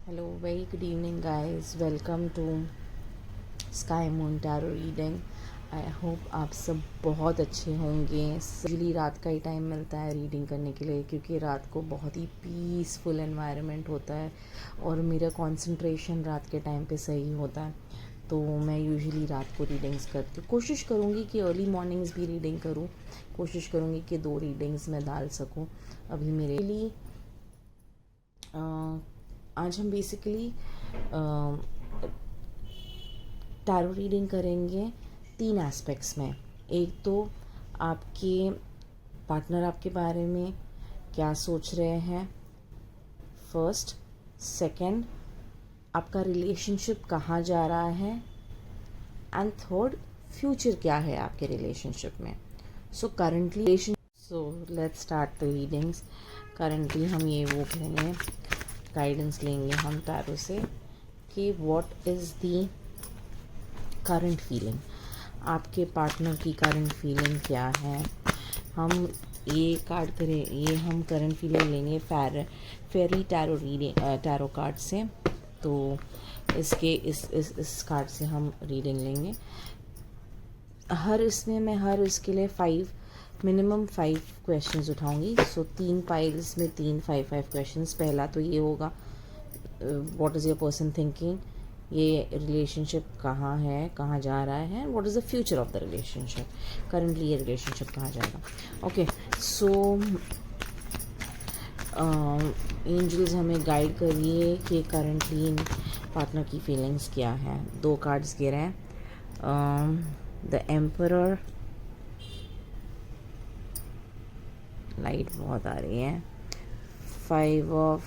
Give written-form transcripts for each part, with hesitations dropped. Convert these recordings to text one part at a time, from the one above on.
Hello, very good evening, guys. Welcome to Sky Moon Tarot Reading. I hope आप सब बहुत अच्छे होंगे। यूजली रात का ही टाइम मिलता है रीडिंग करने के लिए, क्योंकि रात को बहुत ही पीसफुल एनवायरनमेंट होता है और मेरा कंसंट्रेशन रात के टाइम पे सही होता है। तो मैं यूजुअली रात को रीडिंग्स करती हूँ। कोशिश करूँगी कि अर्ली मॉर्निंग्स भी रीडिंग करूँ, कोशिश करूँगी कि 2 रीडिंग्स में डाल सकूँ। अभी मेरे लिए आज हम बेसिकली टैरो रीडिंग करेंगे 3 एस्पेक्ट्स में। एक तो आपके पार्टनर आपके बारे में क्या सोच रहे हैं, फर्स्ट। सेकंड, आपका रिलेशनशिप कहाँ जा रहा है, एंड थर्ड, फ्यूचर क्या है आपके रिलेशनशिप में। So currently let's start the readings. Currently हम ये वो करेंगे, गाइडेंस लेंगे हम टैरो से कि what is the current feeling, आपके पार्टनर की करंट फीलिंग क्या है। हम ये कार्ड करें, ये हम करंट फीलिंग लेंगे फेरी टैरो रीडिंग टैरो कार्ड से। तो इस कार्ड से हम रीडिंग लेंगे। मैं इसके लिए मिनिमम 5 क्वेश्चंस उठाऊंगी। सो 3 पाइल्स में 5 क्वेश्चंस। पहला तो ये होगा, what is your person thinking, ये रिलेशनशिप कहाँ है, कहाँ जा रहा है, what is the future of the relationship, currently ये रिलेशनशिप कहाँ जाएगा। ओके, सो एंजल्स हमें गाइड करिए कि करंटली पार्टनर की फीलिंग्स क्या है। 2 कार्ड्स गिरे हैं, द एम्परर, लाइट बहुत आ रही है, 5 of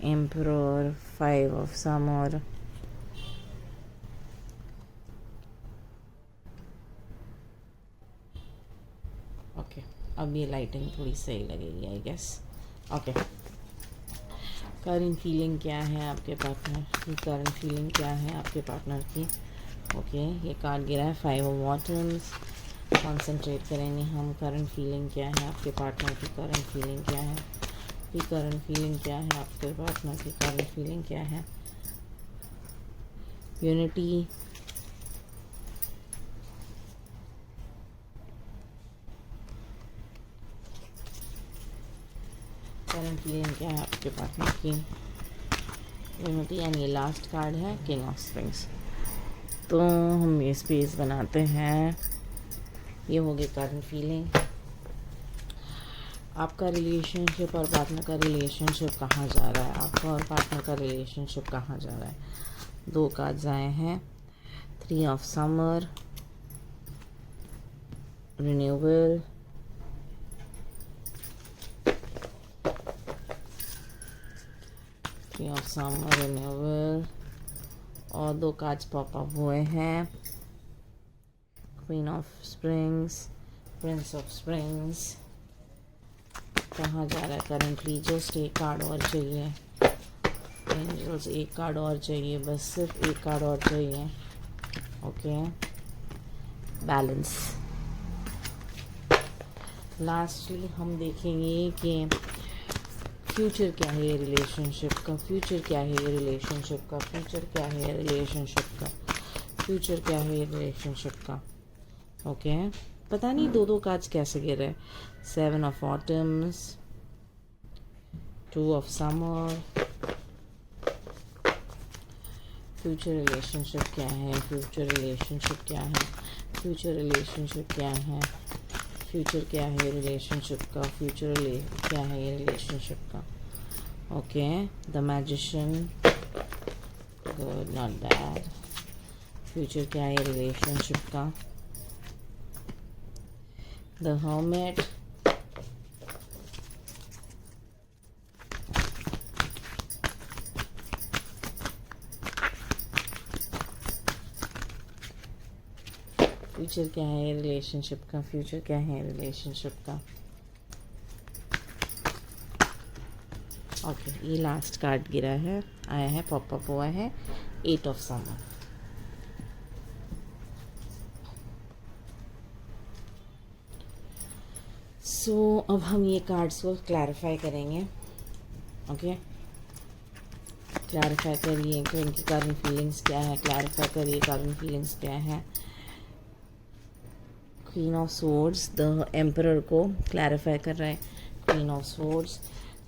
emperor, 5 of summer, okay. अब ये लाइटिंग थोड़ी सही लगेगी I guess. Okay, current feeling क्या है आपके पार्टनर की, करंट फीलिंग क्या है आपके पार्टनर की। ओके, ये कार्ड गिरा है 5 ऑफ वॉटम्स। कॉन्सेंट्रेट करेंगे हम, करंट फीलिंग क्या है आपके पार्टनर की, करंट फीलिंग क्या है, की करंट फीलिंग क्या है आपके पार्टनर की, करंट फीलिंग क्या है। यूनिटी, करंट फीलिंग क्या है आपके पार्टनर की, यूनिटी। एंड ये लास्ट कार्ड है किंग ऑफ स्प्रिंग्स। तो हम ये स्पेस बनाते हैं, ये हो गई करंट फीलिंग। आपका रिलेशनशिप और पार्टनर का रिलेशनशिप कहाँ जा रहा है, आपका और पार्टनर का रिलेशनशिप कहाँ जा रहा है। 2 कार्ड्स आए हैं, 3 of summer, renewal, 3 of summer, renewal, और 2 कार्ड्स पॉप अप हुए हैं, queen of springs, Prince of springs. कहाँ जा रहा है करंटली, जस्ट एक कार्ड और चाहिए एंजल्स, एक कार्ड और चाहिए, बस सिर्फ एक कार्ड और चाहिए। Okay, balance. लास्टली हम देखेंगे कि फ्यूचर क्या है ये रिलेशनशिप का, फ्यूचर क्या है ये रिलेशनशिप का, फ्यूचर क्या है ये रिलेशनशिप का, फ्यूचर क्या है ये रिलेशनशिप का। ओके, पता नहीं 2 कार्ड्स कैसे गिर रहे। 7 of autumns, 2 of summer. Future relationship क्या है, फ्यूचर रिलेशनशिप क्या है, फ्यूचर रिलेशनशिप क्या है, फ्यूचर क्या है रिलेशनशिप का, फ्यूचर क्या है ये रिलेशनशिप का। Okay, the magician, good not bad. Future क्या है रिलेशनशिप का, द हर्मिट, फ्यूचर क्या है रिलेशनशिप का, फ्यूचर क्या है रिलेशनशिप का। ओके, ये लास्ट कार्ड गिरा है, आया है, पॉप अप हुआ है, 8 ऑफ समर। सो अब हम ये कार्ड्स को क्लैरिफाई करेंगे। ओके, क्लैरिफाई करिए कि उनकी करंट फीलिंग्स क्या है, क्लैरिफाई करिए करंट फीलिंग्स क्या है। Queen of swords the emperor को क्लैरिफाई कर रहा है। क्वीन ऑफ स्वॉर्ड्स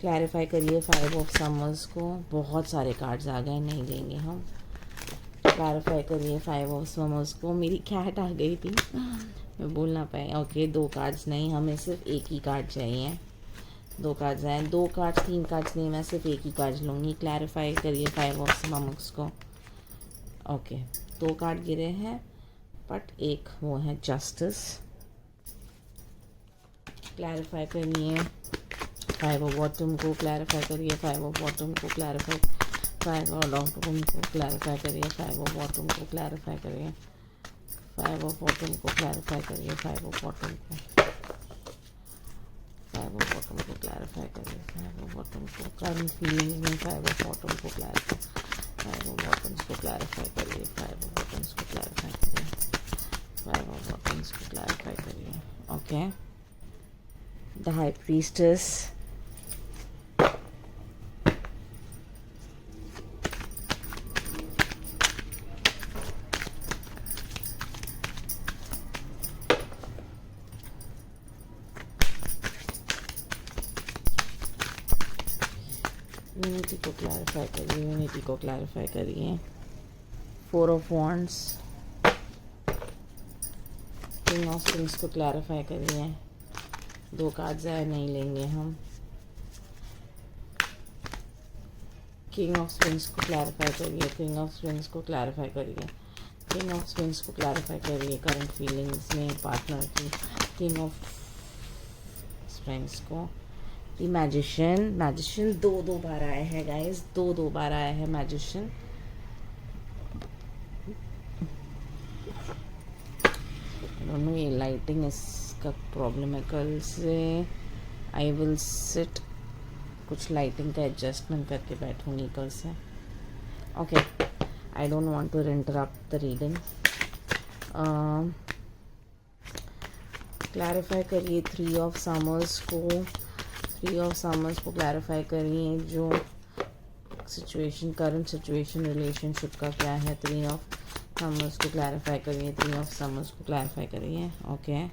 क्लैरिफाई करिए फाइव ऑफ समर्स को। बहुत सारे कार्ड्स आ गए, नहीं लेंगे हम। क्लैरिफाई करिए फाइव ऑफ समर्स को। मेरी कैट आ गई थी, मैं बोल ना पाई। ओके, 2 कार्ड्स नहीं, हमें सिर्फ एक ही कार्ड चाहिए। 2 कार्ड्स आए, 2 कार्ड्स 3 कार्ड्स नहीं, मैं सिर्फ एक ही कार्ड लूँगी। क्लैरिफाई करिए फाइव ऑफ समर्स को। ओके, 2 कार्ड गिरे हैं बट एक वो है जस्टिस। क्लैरिफाई करिए फाइव ऑफ बॉटम को। क्लैरिफाई करिए फाइव ऑफ बॉटम को। क्लैरिफाई फाइव ऑफ बॉटम को। क्लैरिफाई करिए फाइव ऑफ बॉटम को। क्लैरिफाई करिए फाइव ऑफ बॉटम को। क्लैरिफाई करिए फाइव ऑफ बॉटम को। फाइव ऑफ बॉटम को क्लैरिफाई करिए फाइव ऑफ बॉटम को। करंट फीलिंग में फाइव ऑफ बॉटम को क्लैरिफाई, फाइव ऑफ बॉटम्स को क्लैरिफाई करिए, फाइव ऑफ बॉटम्स को क्लैरिफाई करिए, फाइव ऑफ बॉटम्स को क्लैरिफाई करिए। Okay, the high priestess unity को क्लैरिफाई करिए, यूनिटी को क्लैरिफाई करिए। 4 of wands king of swings को क्लैरिफाई करिए। 2 कार्ड्स आए, नहीं लेंगे हम। किंग ऑफ स्विंग्स को क्लैरिफाई करिए, किंग ऑफ स्विंग्स को क्लैरिफाई करिए, किंग ऑफ स्विंग्स को क्लैरिफाई करिए करंट फीलिंग्स में पार्टनर की। किंग ऑफ स्विंग्स को। द मैजिशियन, मैजिशियन 2 बार आए हैं गाइस, 2 बार आया है मैजिशियन। दोनों ये लाइटिंग इसका प्रॉब्लम है। कल से आई विल सिट, कुछ लाइटिंग का एडजस्टमेंट करके बैठूंगी कल से। Okay, I don't want to interrupt the reading. Clarify करिए 3 ऑफ समर्स को। 3 ऑफ समर्स को क्लैरिफाई करिए, जो सिचुएशन, करंट सिचुएशन रिलेशनशिप का क्या है। 3 ऑफ समर्स को क्लैरिफाई करिए, 3 ऑफ समर्स को क्लैरिफाई करिए। ओके,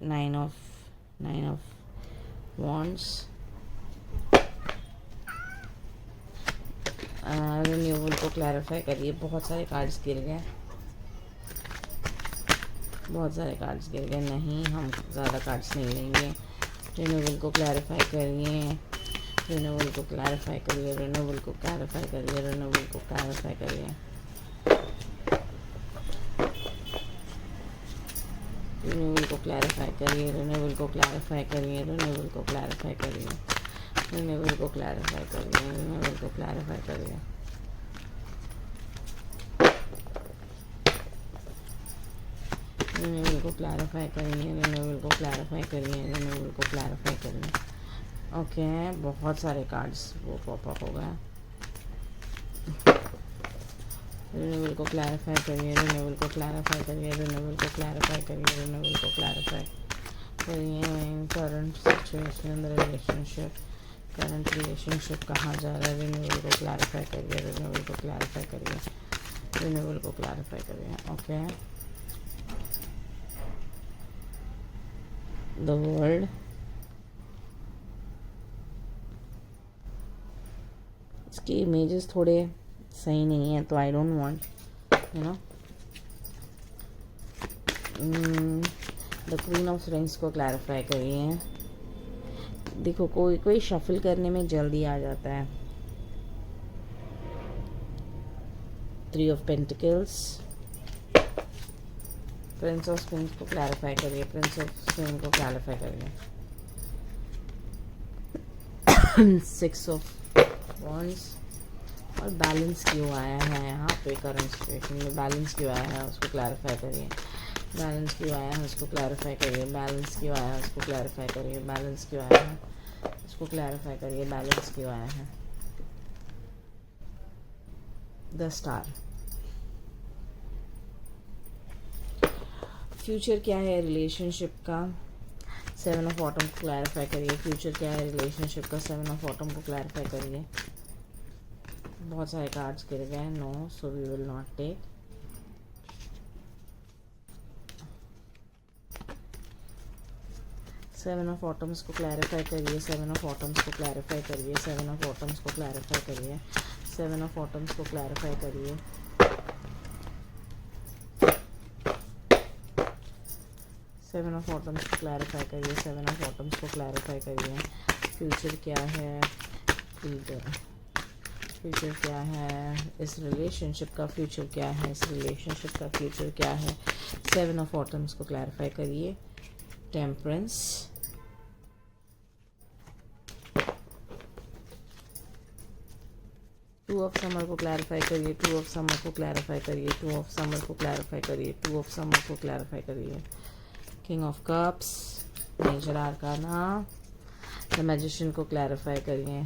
9 ऑफ वॉन्ड्स रिन्यूअल को क्लैरिफाई करिए। बहुत सारे कार्ड्स गिर गए, बहुत सारे कार्ड्स गिर गए, नहीं हम ज़्यादा कार्ड्स नहीं लेंगे। रिन्यूअल को क्लैरिफाई करिए, रिन्यूअल को क्लैरिफाई करिए, रिन्यूअल को क्लैरिफाई करिए, रिन्यूअल को क्लैरिफाई करिए। रिन्यूअल को क्लैरिफाई करिए, रिन्यूअल को क्लैरिफाई करिए, रिन्यूअल को क्लैरिफाई करिए, रिन्यूअल को क्लैरिफाई करिए, रिन्यूअल को क्लैरिफाई करिए। रिन्यूअल को क्लैरिफाई करिए, रिन्यूअल को क्लैरिफाई करिए, रिन्यूअल को क्लैरिफाई करिए। ओके, बहुत सारे कार्ड्स वो पॉप अप हो गए। रिन्यूअल को क्लैरिफाई करिए, रिन्यूअल को क्लैरिफाई करिए, रिन्यूअल को क्लैरिफाई करिए, रिन्यूअल को क्लैरिफाई करिए। Current situation, relationship, current relationship कहाँ जा रहा है, रिन्यूअल को क्लैरिफाई करिए, रिन्यूअल को क्लैरिफाई करिए, रिन्यूअल को क्लैरिफाई करिए। ओके, द वर्ल्ड, इसके इमेजेस थोड़े सही नहीं है तो आई don't want, you know. The queen of rings को क्लैरिफाई करिए। देखो, कोई कोई शफल करने में जल्दी आ जाता है। 3 of pentacles, prince of spins को क्लैरिफाई करिए, प्रिंस ऑफ स्पिन को क्लैरिफाई करिए। 6 ऑफ वॉन्ड्स, और बैलेंस क्यों आया है यहाँ पे, करंट सिचुएशन में बैलेंस क्यों आया है उसको क्लैरिफाई करिए, बैलेंस क्यों आया है उसको क्लैरिफाई करिए, बैलेंस क्यों आया है उसको क्लैरिफाई करिए, बैलेंस क्यों आया है उसको क्लैरिफाई करिए, बैलेंस क्यों आया है। द स्टार, फ्यूचर क्या है रिलेशनशिप का, सेवन ऑफ ऑटम को क्लैरिफाई करिए, फ्यूचर क्या है रिलेशनशिप का, सेवन ऑफ ऑटम को क्लैरिफाई करिए। बहुत सारे कार्ड्स गिर गए, no, so we will not take. Seven of autumns को क्लैरिफाई करिए, सेवन ऑफ ऑटम्स को क्लैरिफाई करिए, सेवन ऑफ ऑटम्स को क्लैरिफाई करिए, सेवन ऑफ ऑटम्स को क्लैरिफाई करिए। सेवन ऑफ ऑटम्स को क्लैरिफाई करिए, सेवन ऑफ ऑटम्स को क्लैरिफाई करिए। फ्यूचर क्या है, फ्यूचर क्या है इस रिलेशनशिप का, फ्यूचर क्या है इस रिलेशनशिप का, फ्यूचर क्या है। सेवन ऑफ ऑटम्स को क्लैरिफाई करिए। टेम्परेंस, टू ऑफ समर को क्लैरिफाई करिए, टू ऑफ समर को क्लैरिफाई करिए, टू ऑफ समर को क्लैरिफाई करिए, टू ऑफ समर को क्लैरिफाई करिए। King of cups, major arcana, the magician को क्लैरिफाई करिए,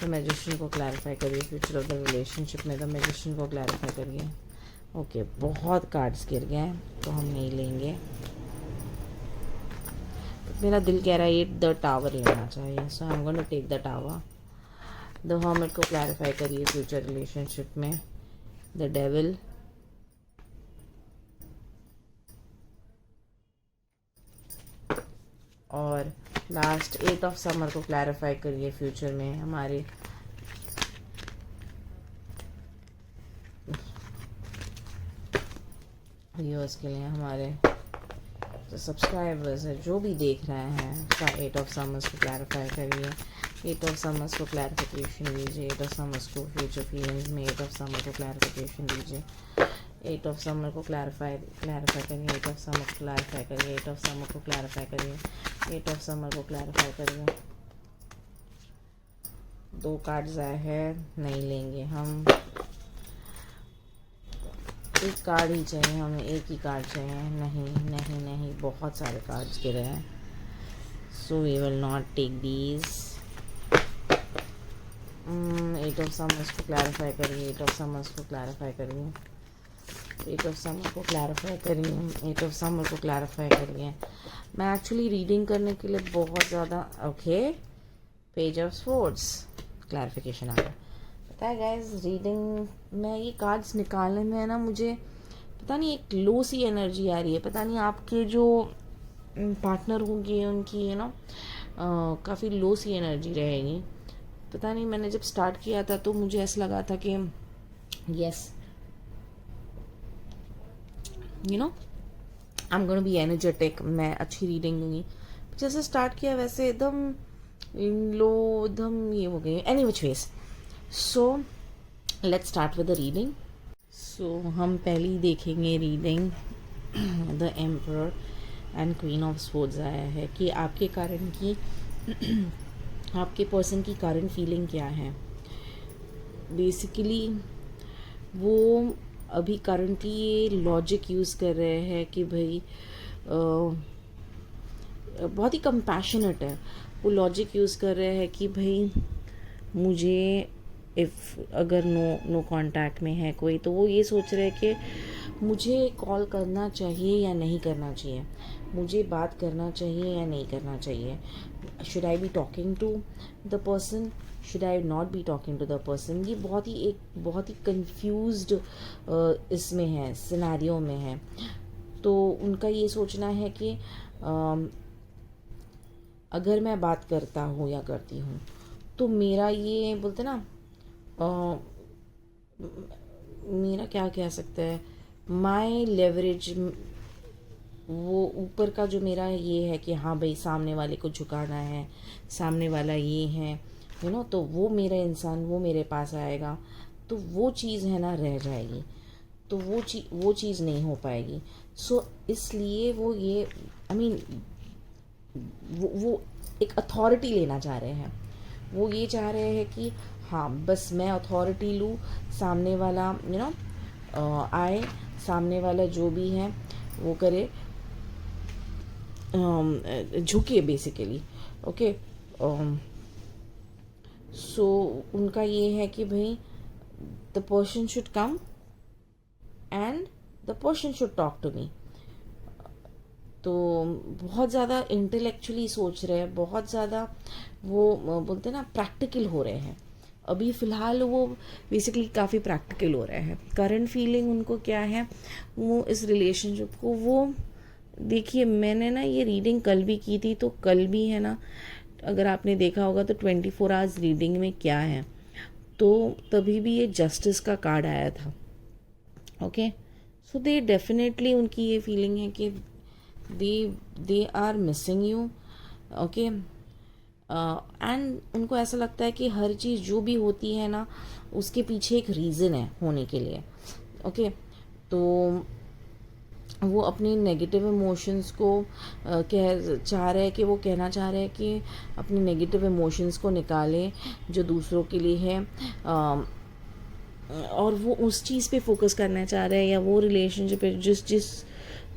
द मैजिशियन को क्लैरिफाई करिए। फ्यूचर ऑफ द रिलेशनशिप में द मैजिशियन को क्लैरिफाई करिए। ओके, बहुत कार्ड्स गिर गए हैं तो हम नहीं लेंगे। मेरा दिल कह रहा है ये द टावर लेना चाहिए, so I am going to take the tower. The hermit को क्लैरिफाई करिए फ्यूचर रिलेशनशिप में। द डेविल, और लास्ट एट ऑफ समर को क्लैरिफाई करिए फ्यूचर में हमारे व्यूअर्स के लिए, हमारे जो सब्सक्राइबर्स है, जो भी देख रहे हैं। एट ऑफ समर्स को क्लैरिफाई करिए, एट ऑफ समर्स को क्लैरिफिकेशन दीजिए, एट ऑफ समर्स को फ्यूचर फीलिंग्स में, एट ऑफ समर को क्लैरिफिकेशन दीजिए। एट ऑफ समर को क्लैरिफाई करिए, एट ऑफ समर को क्लैरिफाई करिए, एट ऑफ समर को क्लैरिफाई करिए, एट ऑफ समर को क्लैरिफाई करिए। दो कार्ड्स आए हैं, नहीं लेंगे हम। एक कार्ड ही चाहिए हमें, एक ही कार्ड चाहिए। नहीं नहीं नहीं, बहुत सारे कार्ड्स गिरे हैं, so we will not take these. Eight of summers को क्लैरिफाई करिए, एट ऑफ समर्स को क्लैरिफाई करिए, एट ऑफ समर को क्लैरिफाई करिए, एट ऑफ समर को क्लैरिफाई करिए। मैं एक्चुअली रीडिंग करने के लिए बहुत ज़्यादा okay. Page of swords, clarification आ गया। पता है गाइज, रीडिंग में ये कार्ड्स निकालने में है ना, मुझे पता नहीं एक लो सी एनर्जी आ रही है। पता नहीं आपके जो पार्टनर होंगे उनकी काफ़ी लो सी एनर्जी रहेगी। पता नहीं, मैंने जब स्टार्ट किया था तो मुझे ऐसा लगा था कि yes I am gonna be energetic, मैं अच्छी रीडिंग दूंगी। जैसे स्टार्ट किया वैसे एकदम लो, एकदम ये हो गई। Any which ways, so let's start with the reading. So हम पहले देखेंगे reading the emperor and queen of swords आया है कि आपके कारण की आपके पर्सन की करंट फीलिंग क्या है। बेसिकली वो अभी करंटली ये लॉजिक यूज़ कर रहे हैं कि भाई बहुत ही कंपैशनेट है। वो लॉजिक यूज़ कर रहे हैं कि भाई मुझे अगर नो कांटेक्ट में है कोई, तो वो ये सोच रहे हैं कि मुझे कॉल करना चाहिए या नहीं करना चाहिए, मुझे बात करना चाहिए या नहीं करना चाहिए। Should I be talking to the person, should I not be talking to the person. ये बहुत ही कंफ्यूज्ड इसमें है, सिनेरियो में है। तो उनका ये सोचना है कि अगर मैं बात करता हूँ या करती हूँ तो मेरा ये बोलते ना मेरा क्या कह सकते हैं, माई लेवरेज, वो ऊपर का जो मेरा ये है कि हाँ भाई सामने वाले को झुकाना है, सामने वाला ये है तो वो मेरा इंसान वो मेरे पास आएगा, तो वो चीज़ है ना रह जाएगी, तो वो चीज़ नहीं हो पाएगी। सो इसलिए वो ये वो एक अथॉरिटी लेना चाह रहे हैं। वो ये चाह रहे हैं कि हाँ बस मैं अथॉरिटी लूँ, सामने वाला आए, सामने वाला जो भी है वो करे, झुके बेसिकली। ओके, सो उनका ये है कि भाई the person should come and the person should talk to me. तो बहुत ज़्यादा इंटेलेक्चुअली सोच रहे हैं, बहुत ज़्यादा वो बोलते हैं ना प्रैक्टिकल हो रहे हैं। अभी फ़िलहाल वो बेसिकली काफ़ी प्रैक्टिकल हो रहे हैं। करंट फीलिंग उनको क्या है, वो इस रिलेशनशिप को वो देखिए, मैंने ना ये रीडिंग कल भी की थी, तो कल भी है ना, अगर आपने देखा होगा तो 24 आवर्स रीडिंग में क्या है, तो तभी भी ये जस्टिस का कार्ड आया था। ओके, सो दे डेफिनेटली उनकी ये फीलिंग है कि they are missing you. Okay, and उनको ऐसा लगता है कि हर चीज़ जो भी होती है ना, उसके पीछे एक रीज़न है होने के लिए। ओके, तो वो अपनी नेगेटिव इमोशंस को चाह रहे हैं कि वो कहना चाह रहे हैं कि अपनी नेगेटिव इमोशंस को निकालें जो दूसरों के लिए है, और वो उस चीज़ पे फोकस करना चाह रहे हैं, या वो रिलेशनशिप पे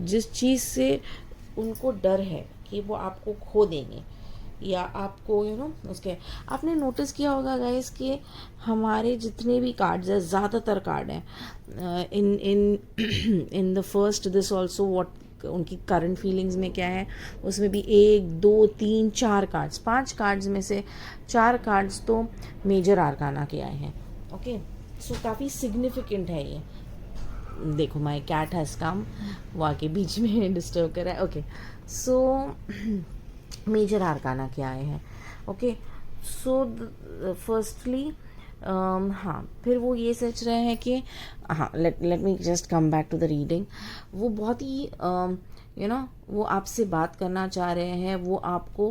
जिस चीज़ से उनको डर है कि वो आपको खो देंगे या आपको उसके। आपने नोटिस किया होगा गाइस कि हमारे जितने भी कार्ड्स हैं, ज़्यादातर कार्ड हैं in in in the first this also what उनकी करंट फीलिंग्स में क्या है, उसमें भी 1 2 3 4 कार्ड्स, 5 कार्ड्स में से 4 कार्ड्स तो मेजर आर्काना के आए हैं। ओके, सो काफ़ी सिग्निफिकेंट है ये। देखो, माई कैट हैज़ कम, वो आके बीच में डिस्टर्ब कर रहा है। ओके, सो मेजर आर्काना के आए हैं। ओके, सो फर्स्टली हाँ, फिर वो ये सोच रहे हैं कि हाँ, let me just come back to the reading. वो बहुत ही वो आपसे बात करना चाह रहे हैं, वो आपको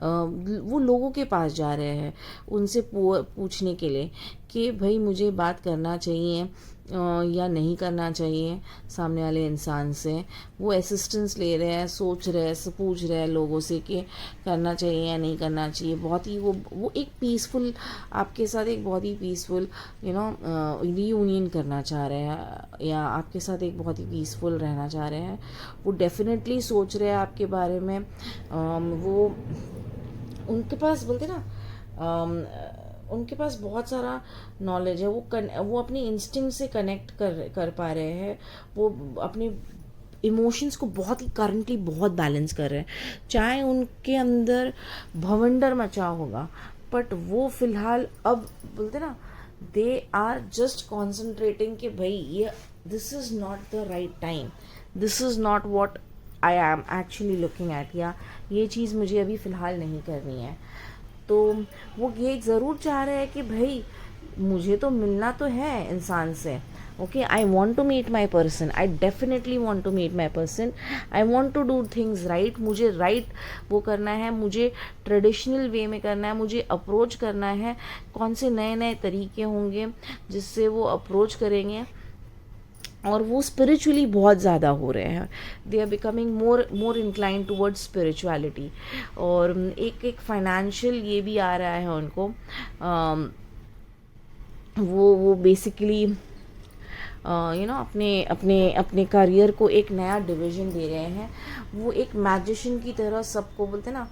वो लोगों के पास जा रहे हैं उनसे पूछने के लिए कि भाई मुझे बात करना चाहिए या नहीं करना चाहिए सामने वाले इंसान से। वो असिस्टेंस ले रहे हैं, सोच रहे हैं, पूछ रहे हैं लोगों से कि करना चाहिए या नहीं करना चाहिए। बहुत ही वो एक पीसफुल आपके साथ एक बहुत ही पीसफुल रीयूनियन करना चाह रहे हैं, या आपके साथ एक बहुत ही पीसफुल रहना चाह रहे हैं। वो डेफिनेटली सोच रहे हैं आपके बारे में। वो उनके पास बोलते ना उनके पास बहुत सारा नॉलेज है। वो अपनी इंस्टिंक्ट से कनेक्ट कर पा रहे हैं। वो अपने इमोशंस को बहुत ही करंटली बहुत बैलेंस कर रहे हैं। चाहे उनके अंदर भवंडर मचा होगा, बट वो फिलहाल अब बोलते ना दे आर जस्ट कॉन्सेंट्रेटिंग कि भाई ये this is not the right time, this is not what I am actually looking at, या ये चीज़ मुझे अभी फ़िलहाल नहीं करनी है। तो वो ये ज़रूर चाह रहे हैं कि भाई मुझे तो मिलना तो है इंसान से। Okay, I want to meet my person, I definitely want to meet my person, I want to do things right. मुझे राइट वो करना है, मुझे ट्रेडिशनल वे में करना है, मुझे अप्रोच करना है। कौन से नए नए तरीके होंगे जिससे वो अप्रोच करेंगे, और वो स्पिरिचुअली बहुत ज़्यादा हो रहे हैं। They are becoming more incline towards spirituality. और एक फाइनेंशियल ये भी आ रहा है उनको। वो बेसिकली अपने अपने अपने करियर को एक नया डिवीजन दे रहे हैं। वो एक मैजिशियन की तरह सबको बोलते ना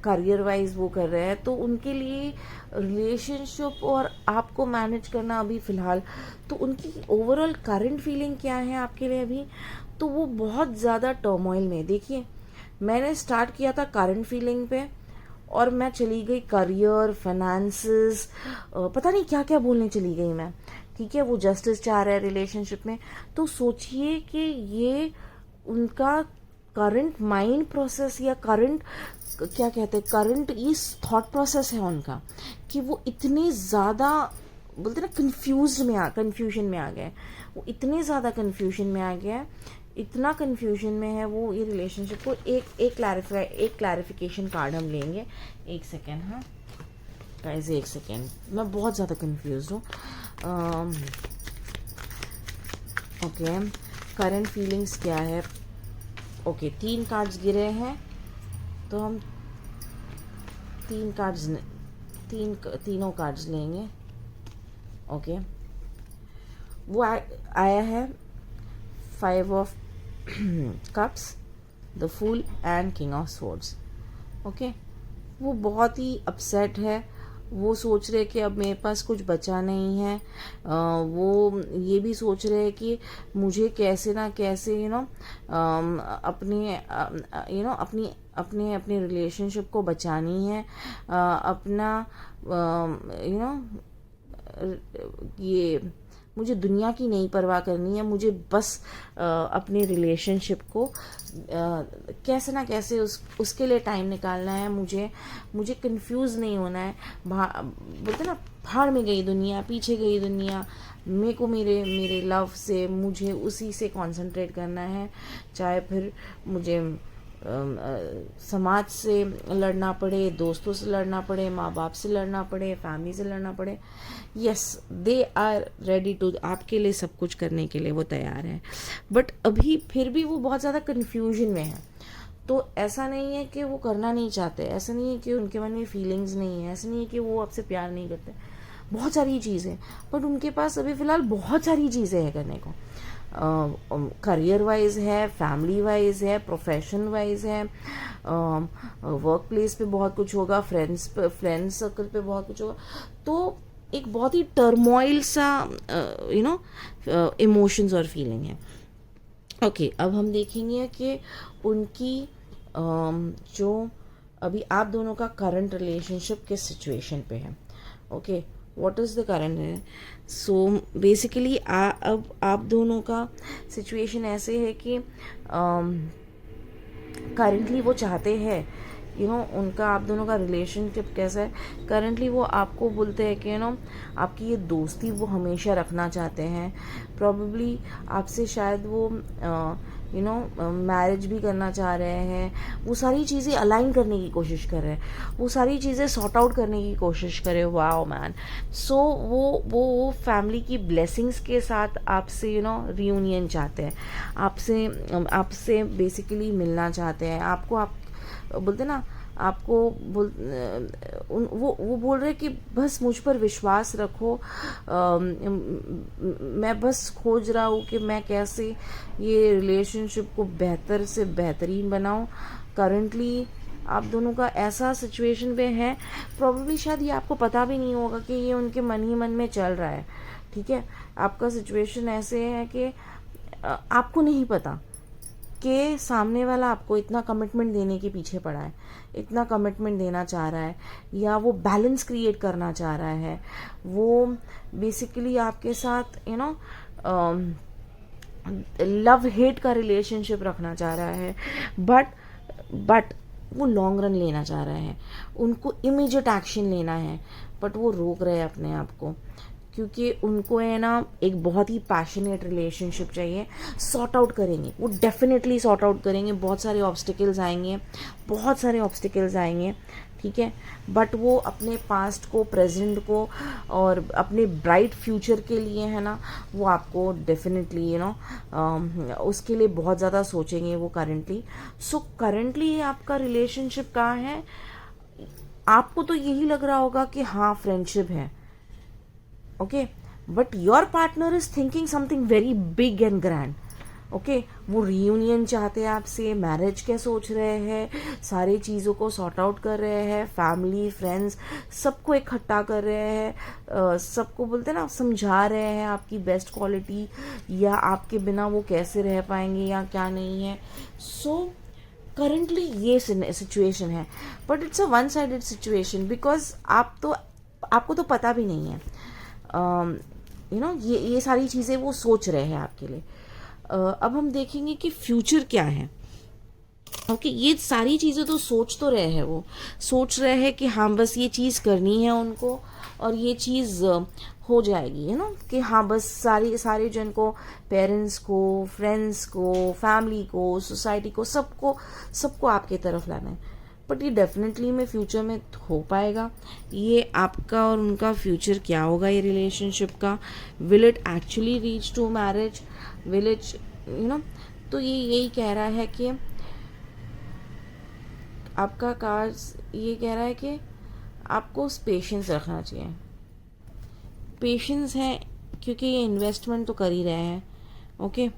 करियर वाइज वो कर रहे हैं। तो उनके लिए रिलेशनशिप और आपको मैनेज करना अभी फ़िलहाल, तो उनकी ओवरऑल करंट फीलिंग क्या है आपके लिए अभी, तो वो बहुत ज़्यादा टर्मोइल में। देखिए, मैंने स्टार्ट किया था करंट फीलिंग पे, और मैं चली गई करियर, फाइनेंसेस, पता नहीं क्या क्या बोलने चली गई मैं। ठीक है, वो जस्टिस चाह रहे हैं रिलेशनशिप में। तो सोचिए कि ये उनका करंट माइंड प्रोसेस या करंट क्या कहते हैं, करंट ये थॉट प्रोसेस है उनका, कि वो इतने ज़्यादा बोलते ना कन्फ्यूजन में आ गए। वो इतने ज़्यादा कन्फ्यूजन में आ गया है, इतना कन्फ्यूजन में है वो ये रिलेशनशिप को। एक क्लैरिफिकेशन कार्ड हम लेंगे। एक सेकेंड, हाँ गाइस, एक सेकेंड, मैं बहुत ज़्यादा कन्फ्यूज हूँ। ओके, करंट फीलिंग्स क्या है। ओके, 3 कार्ड्स गिरे हैं, तो हम तीनों कार्ड्स लेंगे। ओके, वो आया है 5 of cups, the fool and king of swords. Okay, वो बहुत ही अपसेट है, वो सोच रहे कि अब मेरे पास कुछ बचा नहीं है। वो ये भी सोच रहे हैं कि मुझे कैसे ना कैसे अपने अपनी अपने अपने रिलेशनशिप को बचानी है, अपना ये मुझे दुनिया की नहीं परवाह करनी है, मुझे बस अपने रिलेशनशिप को कैसे ना कैसे उसके लिए टाइम निकालना है। मुझे कंफ्यूज नहीं होना है। बोलते ना, भाड़ में गई दुनिया, पीछे गई दुनिया, मेरे को मेरे मेरे लव से, मुझे उसी से कंसंट्रेट करना है। चाहे फिर मुझे समाज से लड़ना पड़े, दोस्तों से लड़ना पड़े, माँ बाप से लड़ना पड़े, फैमिली से लड़ना पड़े, yes they are ready to, आपके लिए सब कुछ करने के लिए वो तैयार है। बट अभी फिर भी वो बहुत ज़्यादा कन्फ्यूजन में है। तो ऐसा नहीं है कि वो करना नहीं चाहते, ऐसा नहीं है कि उनके मन में फीलिंग्स नहीं है, ऐसा नहीं है कि वो आपसे प्यार नहीं करते, बहुत सारी चीज़ें, बट उनके पास अभी फ़िलहाल बहुत सारी चीज़ें हैं करने को। करियर वाइज है, फैमिली वाइज है, प्रोफेशन वाइज है, वर्क प्लेस पे बहुत कुछ होगा, फ्रेंड सर्कल पे बहुत कुछ होगा। तो एक बहुत ही टर्मोइल सा इमोशंस और फीलिंग है। ओके, अब हम देखेंगे कि उनकी जो अभी आप दोनों का करंट रिलेशनशिप किस सिचुएशन पे है। Okay, what is the current. So basically अब आप दोनों का सिचुएशन ऐसे है कि करंटली वो चाहते हैं उनका आप दोनों का रिलेशनशिप कैसा है। करंटली वो आपको बोलते हैं कि आपकी ये दोस्ती वो हमेशा रखना चाहते हैं। प्रॉबेबली आपसे शायद वो मैरिज भी करना चाह रहे हैं। वो सारी चीज़ें अलाइन करने की कोशिश कर रहे हैं, वो सारी चीज़ें सॉर्ट आउट करने की कोशिश कर रहे हैं। Wow man. सो वो फैमिली की ब्लेसिंग्स के साथ आपसे रियूनियन चाहते हैं, आपसे बेसिकली मिलना चाहते हैं। आपको आप बोलते ना, आपको वो बोल रहे कि बस मुझ पर विश्वास रखो। मैं बस खोज रहा हूँ कि मैं कैसे ये रिलेशनशिप को बेहतर से बेहतरीन बनाऊँ। करंटली आप दोनों का ऐसा सिचुएशन पे है, प्रॉब्लली शायद ये आपको पता भी नहीं होगा कि ये उनके मन ही मन में चल रहा है। ठीक है, आपका सिचुएशन ऐसे है कि आपको नहीं पता कि सामने वाला आपको इतना कमिटमेंट देने के पीछे पड़ा है, इतना कमिटमेंट देना चाह रहा है, या वो बैलेंस क्रिएट करना चाह रहा है। वो बेसिकली आपके साथ लव हेट का रिलेशनशिप रखना चाह रहा है, बट वो लॉन्ग रन लेना चाह रहे हैं, उनको इमीडिएट एक्शन लेना है, बट वो रोक रहे हैं अपने आप को, क्योंकि उनको है ना एक बहुत ही पैशनेट रिलेशनशिप चाहिए। सॉर्ट आउट करेंगे, वो डेफिनेटली सॉर्ट आउट करेंगे। बहुत सारे ऑब्स्टिकल्स आएंगे, ठीक है, बट वो अपने पास्ट को, प्रेजेंट को और अपने ब्राइट फ्यूचर के लिए है ना, वो आपको डेफिनेटली उसके लिए बहुत ज़्यादा सोचेंगे वो करंटली। सो करंटली आपका रिलेशनशिप कहाँ है, आपको तो यही लग रहा होगा कि हाँ फ्रेंडशिप है, okay, but your partner is thinking something very big and grand. Okay, वो रियूनियन चाहते हैं आपसे, मैरिज क्या सोच रहे हैं, सारी चीज़ों को सॉर्ट आउट कर रहे हैं, फैमिली फ्रेंड्स सबको इकट्ठा कर रहे हैं, सबको बोलते हैं ना, समझा रहे हैं आपकी बेस्ट क्वालिटी, या आपके बिना वो कैसे रह पाएंगे या क्या नहीं है। सो करंटली ये सिचुएशन है, but it's a one sided situation, because आपको तो पता भी नहीं है। ये सारी चीज़ें वो सोच रहे हैं आपके लिए। अब हम देखेंगे कि फ्यूचर क्या है। ओके, ये सारी चीज़ें तो सोच तो रहे हैं, वो सोच रहे हैं कि हाँ बस ये चीज़ करनी है उनको, और ये चीज़ हो जाएगी, है ना, कि हाँ बस सारे जन को, पेरेंट्स को, फ्रेंड्स को, फैमिली को, सोसाइटी को, सबको आपके तरफ लाना है। बट ये डेफिनेटली में फ्यूचर में हो पाएगा। ये आपका और उनका फ्यूचर क्या होगा ये रिलेशनशिप का, will it actually reach to marriage, will it तो ये यही कह रहा है कि आपका कार्ड्स ये कह रहा है कि आपको पेशेंस रखना चाहिए। पेशेंस है, क्योंकि ये इन्वेस्टमेंट तो कर ही रहे हैं। ओके,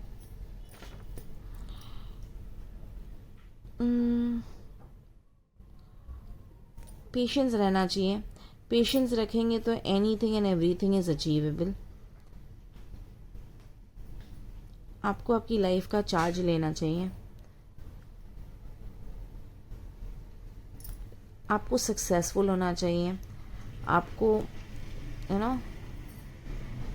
पेशेंस रहना चाहिए, पेशेंस रखेंगे तो anything and everything is achievable. आपको आपकी लाइफ का चार्ज लेना चाहिए। आपको सक्सेसफुल होना चाहिए। आपको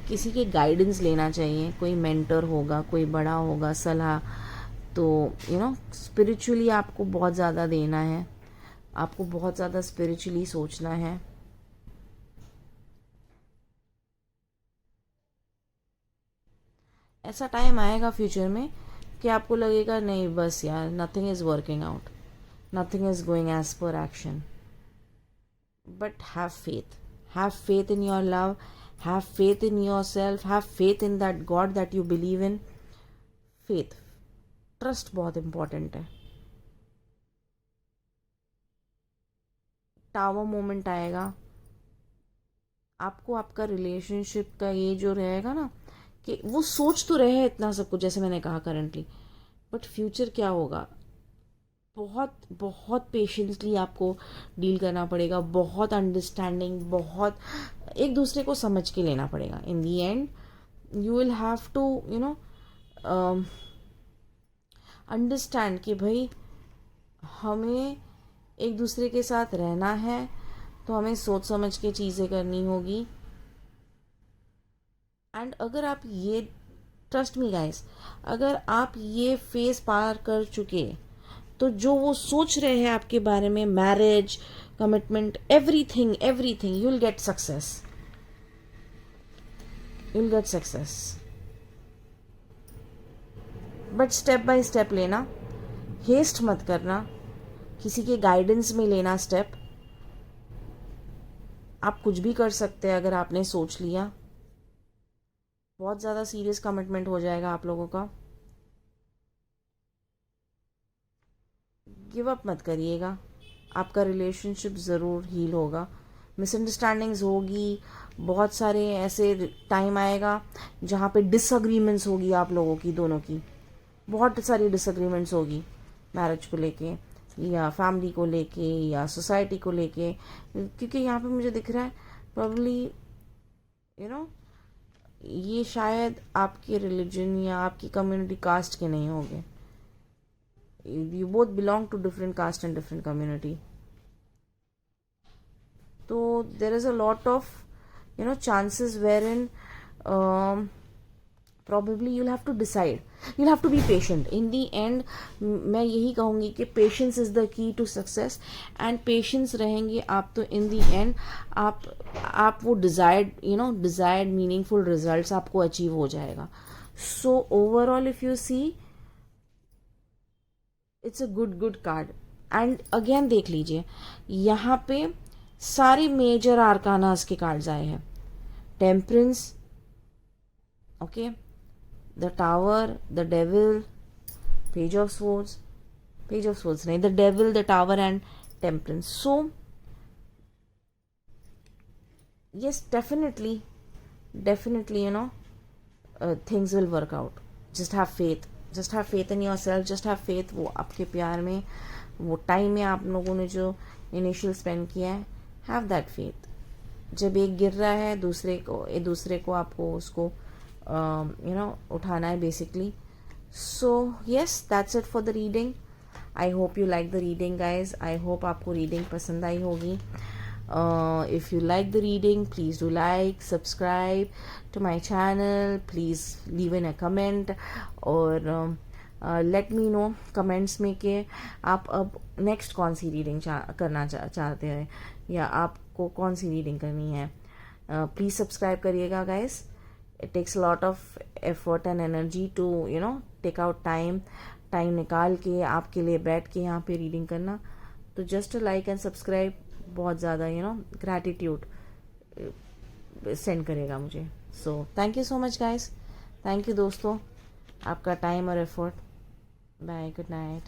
किसी के गाइडेंस लेना चाहिए। कोई मेंटर होगा, कोई बड़ा होगा, सलाह। तो स्पिरिचुअली आपको बहुत ज़्यादा देना है। आपको बहुत ज़्यादा स्पिरिचुअली सोचना है। ऐसा टाइम आएगा फ्यूचर में कि आपको लगेगा नहीं बस यार, nothing is working out, nothing is going as per action. But have faith in your love, have faith in yourself, have faith in that god that you believe in. Faith, trust बहुत important है। Tower moment आएगा आपको, आपका relationship का ये जो रहेगा ना, कि वो सोच तो रहे इतना सब कुछ जैसे मैंने कहा करंटली, बट फ्यूचर क्या होगा, बहुत बहुत पेशेंसली आपको डील करना पड़ेगा, बहुत अंडरस्टैंडिंग, बहुत एक दूसरे को समझ के लेना पड़ेगा। In the end you will have to understand कि भाई हमें एक दूसरे के साथ रहना है, तो हमें सोच समझ के चीज़ें करनी होगी। एंड अगर आप ये, ट्रस्ट मी गाइस, अगर आप ये फेज पार कर चुके, तो जो वो सोच रहे हैं आपके बारे में, marriage, commitment, everything everything, you will get success, you will get success. But step by step लेना, हेस्ट मत करना, किसी के गाइडेंस में लेना स्टेप। आप कुछ भी कर सकते हैं अगर आपने सोच लिया। बहुत ज़्यादा सीरियस कमिटमेंट हो जाएगा आप लोगों का। गिव अप मत करिएगा, आपका रिलेशनशिप ज़रूर हील होगा। मिसअंडरस्टैंडिंग्स होगी, बहुत सारे ऐसे टाइम आएगा जहाँ पे डिसअग्रीमेंट्स होगी आप लोगों की, दोनों की बहुत सारी डिसअग्रीमेंट्स होगी, मैरिज को लेके या फैमिली को लेके या सोसाइटी को लेके। क्योंकि यहाँ पे मुझे दिख रहा है प्रॉब्ली ये शायद आपके रिलीजन या आपकी कम्युनिटी कास्ट के नहीं होंगे। You both belong to different caste and different community, तो there is a lot of chances wherein probably you'll have to decide, you'll have to be patient in the end। मैं यही कहूँगी कि patience is the key to success, and patience रहेंगे आप तो in the end आप वो desired meaningful results आपको achieve हो जाएगा। So overall if you see, it's a good card। and again देख लीजिए, यहाँ पे सारे मेजर आर्कानास के कार्ड्स आए हैं। Temperance, okay, the tower, the devil, page of swords नहीं, the devil, the tower and temperance. So yes, definitely things will work out। just have faith in yourself, just have faith वो आपके प्यार में, वो time में आप लोगों ने जो इनिशियल स्पेंड किया है, हैव दैट फेथ। जब एक गिर रहा है दूसरे को आपको उसको उठाना है basically. So yes, that's it for the reading. I hope you like the reading guys, I hope आपको रीडिंग पसंद आई होगी। If you like the reading, please do like, subscribe to my channel, please leave in a comment, और let me know comments में कि आप अब next कौन सी reading करना चाहते हैं, या आपको कौन सी रीडिंग करनी है। प्लीज़ सब्सक्राइब करिएगा guys, it takes a lot of effort and energy to take out time निकाल के आपके लिए बैठ के यहाँ पे रीडिंग करना। तो जस्ट लाइक एंड सब्सक्राइब बहुत ज़्यादा ग्रैटिट्यूड सेंड करेगा मुझे। So thank you so much guys, thank you दोस्तों, आपका टाइम और एफर्ट। Bye, good night.